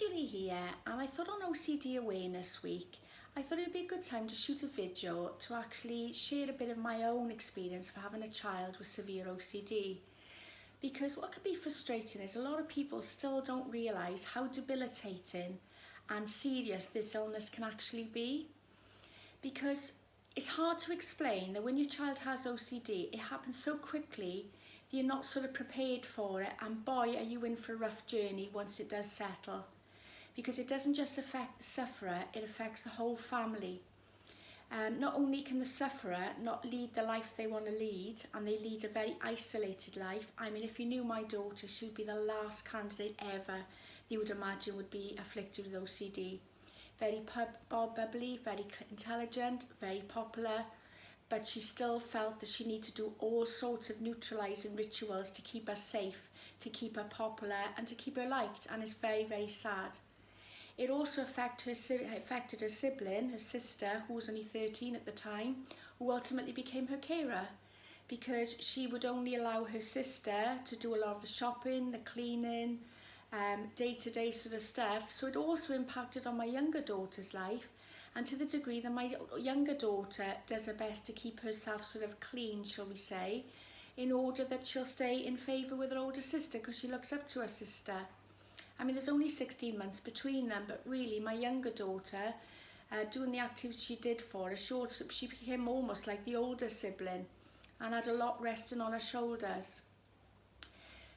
Julie here, and I thought on OCD Awareness Week, I thought it would be a good time to shoot a video to actually share a bit of my own experience of having a child with severe OCD. Because what can be frustrating is a lot of people still don't realise how debilitating and serious this illness can actually be. Because it's hard to explain that when your child has OCD, it happens so quickly that you're not sort of prepared for it, and boy, are you in for a rough journey once it does settle. Because it doesn't just affect the sufferer, it affects the whole family. Not only can the sufferer not lead the life they want to lead, and they lead a very isolated life. I mean, if you knew my daughter, she would be the last candidate ever you would imagine would be afflicted with OCD. Very bubbly, very intelligent, very popular, but she still felt that she needed to do all sorts of neutralising rituals to keep her safe, to keep her popular, and to keep her liked, and it's very, very sad. It also affected her sibling, her sister, who was only 13 at the time, who ultimately became her carer, because she would only allow her sister to do a lot of the shopping, the cleaning, day-to-day sort of stuff. So it also impacted on my younger daughter's life, and to the degree that my younger daughter does her best to keep herself sort of clean, shall we say, in order that she'll stay in favour with her older sister, because she looks up to her sister. I mean, there's only 16 months between them, but really my younger daughter, doing the activities she did for her, she became almost like the older sibling and had a lot resting on her shoulders.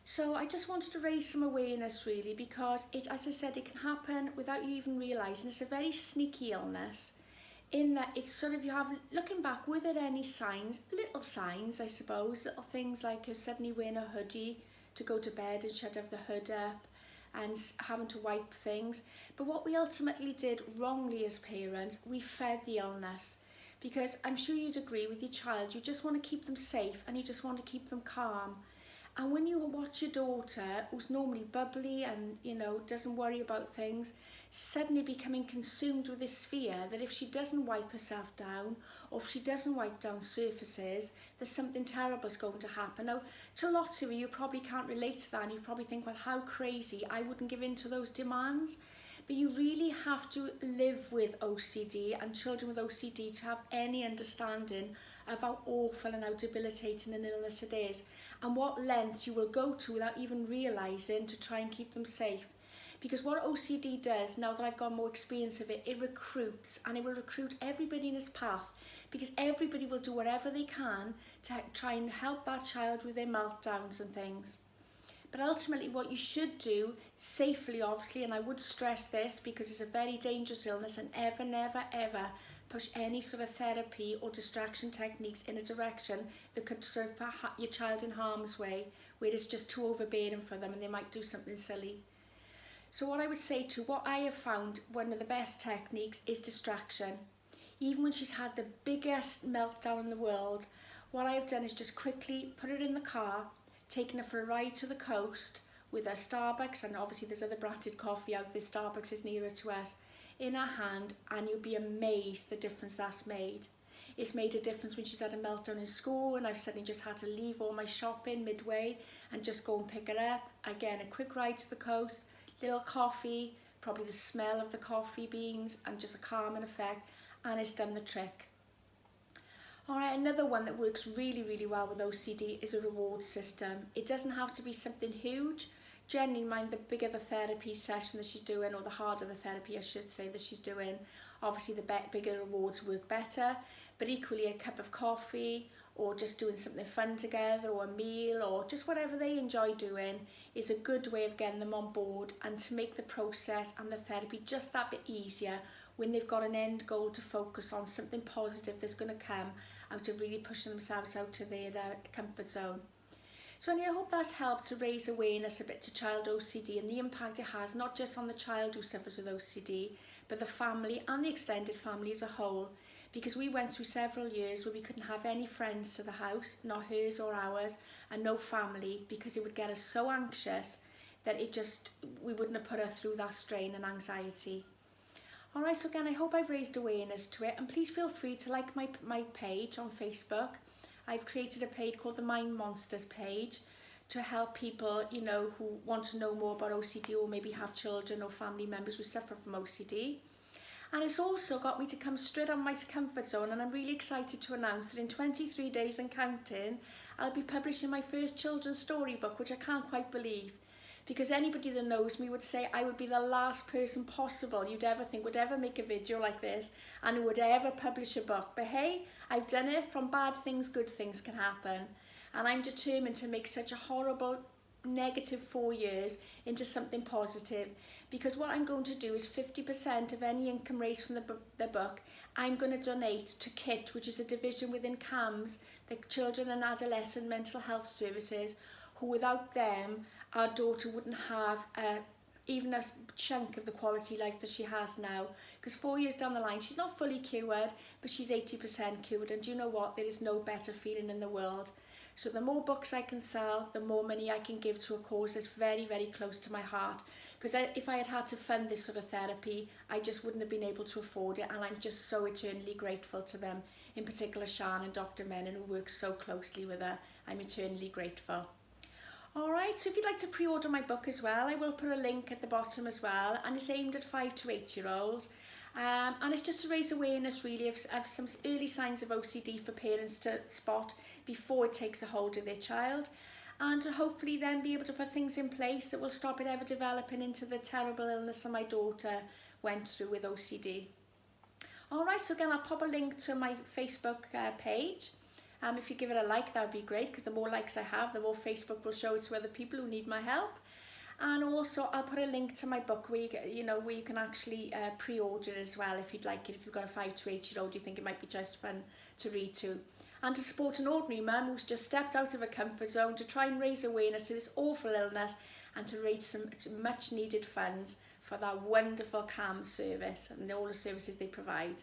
So I just wanted to raise some awareness really, because it, as I said, it can happen without you even realising. It's a very sneaky illness in that it's sort of, you have, looking back, were there any signs, little signs I suppose, little things like her suddenly wearing a hoodie to go to bed and she'd have the hood up, and having to wipe things. But what we ultimately did wrongly as parents, we fed the illness. Because I'm sure you'd agree with your child, you just want to keep them safe and you just want to keep them calm. And when you watch your daughter, who's normally bubbly and, you know, doesn't worry about things, suddenly becoming consumed with this fear that if she doesn't wipe herself down, or if she doesn't wipe down surfaces, there's something terrible is going to happen. Now, to lots of you probably can't relate to that, and you probably think, well, how crazy, I wouldn't give in to those demands. But you really have to live with OCD and children with OCD to have any understanding of how awful and how debilitating an illness it is, and what lengths you will go to without even realising to try and keep them safe. Because what OCD does, now that I've got more experience of it, it recruits, and it will recruit everybody in its path, because everybody will do whatever they can to try and help that child with their meltdowns and things. But ultimately what you should do, safely obviously, and I would stress this because it's a very dangerous illness, and never ever push any sort of therapy or distraction techniques in a direction that could serve your child in harm's way, where it's just too overbearing for them and they might do something silly. So what I would say to what I have found one of the best techniques is distraction. Even when she's had the biggest meltdown in the world, what I've done is just quickly put her in the car, taken her for a ride to the coast with her Starbucks, and obviously there's other branded coffee out there, Starbucks is nearer to us, in her hand, and you'll be amazed the difference that's made. It's made a difference when she's had a meltdown in school and I've suddenly just had to leave all my shopping midway and just go and pick her up. Again, a quick ride to the coast, little coffee, probably the smell of the coffee beans, and just a calming effect, and it's done the trick. Alright, another one that works really well with OCD is a reward system. It doesn't have to be something huge. Generally, mind, the bigger the therapy session that she's doing, or the harder the therapy I should say that she's doing, obviously the bigger rewards work better. But equally, a cup of coffee, or just doing something fun together, or a meal, or just whatever they enjoy doing, is a good way of getting them on board and to make the process and the therapy just that bit easier when they've got an end goal to focus on, something positive that's going to come out of really pushing themselves out of their comfort zone. So anyway, I hope that's helped to raise awareness a bit to child OCD and the impact it has, not just on the child who suffers with OCD, but the family and the extended family as a whole. Because we went through several years where we couldn't have any friends to the house, not hers or ours, and no family, because it would get us so anxious that we wouldn't have put her through that strain and anxiety. Alright, so again, I hope I've raised awareness to it, and please feel free to like my page on Facebook. I've created a page called the Mind Monsters page, to help people, you know, who want to know more about OCD or maybe have children or family members who suffer from OCD. And it's also got me to come straight out of my comfort zone, and I'm really excited to announce that in 23 days and counting, I'll be publishing my first children's storybook, which I can't quite believe. Because anybody that knows me would say I would be the last person possible you'd ever think would ever make a video like this and who would ever publish a book. But hey, I've done it. From bad things, good things can happen. And I'm determined to make such a horrible, negative 4 years into something positive. Because what I'm going to do is 50% of any income raised from the book, I'm going to donate to KIT, which is a division within CAMS, the Children and Adolescent Mental Health Services, who without them, our daughter wouldn't have even a chunk of the quality life that she has now. Because 4 years down the line, she's not fully cured, but she's 80% cured. And do you know what? There is no better feeling in the world. So the more books I can sell, the more money I can give to a cause that's very, very close to my heart. Because if I had had to fund this sort of therapy, I just wouldn't have been able to afford it. And I'm just so eternally grateful to them, in particular Sian and Dr. Menon, who works so closely with her. I'm eternally grateful. Alright, so if you'd like to pre-order my book as well, I will put a link at the bottom as well, and it's aimed at 5 to 8 year olds. And it's just to raise awareness really of some early signs of OCD for parents to spot before it takes a hold of their child, and to hopefully then be able to put things in place that will stop it ever developing into the terrible illness that my daughter went through with OCD. Alright, so again I'll pop a link to my Facebook page. If you give it a like, that would be great, because the more likes I have, the more Facebook will show it to other people who need my help. And also I'll put a link to my book where you can actually pre-order it as well if you'd like it. If you've got a 5 to 8 year old, you think it might be just fun to read to. And to support an ordinary mum who's just stepped out of her comfort zone to try and raise awareness to this awful illness, and to raise some much needed funds for that wonderful CAMS service and all the services they provide.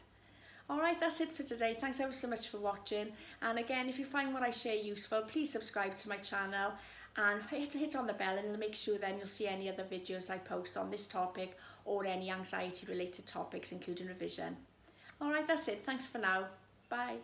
Alright, that's it for today. Thanks ever so much for watching. And again, if you find what I share useful, please subscribe to my channel and hit on the bell, and it'll make sure then you'll see any other videos I post on this topic or any anxiety related topics, including revision. Alright, that's it. Thanks for now. Bye.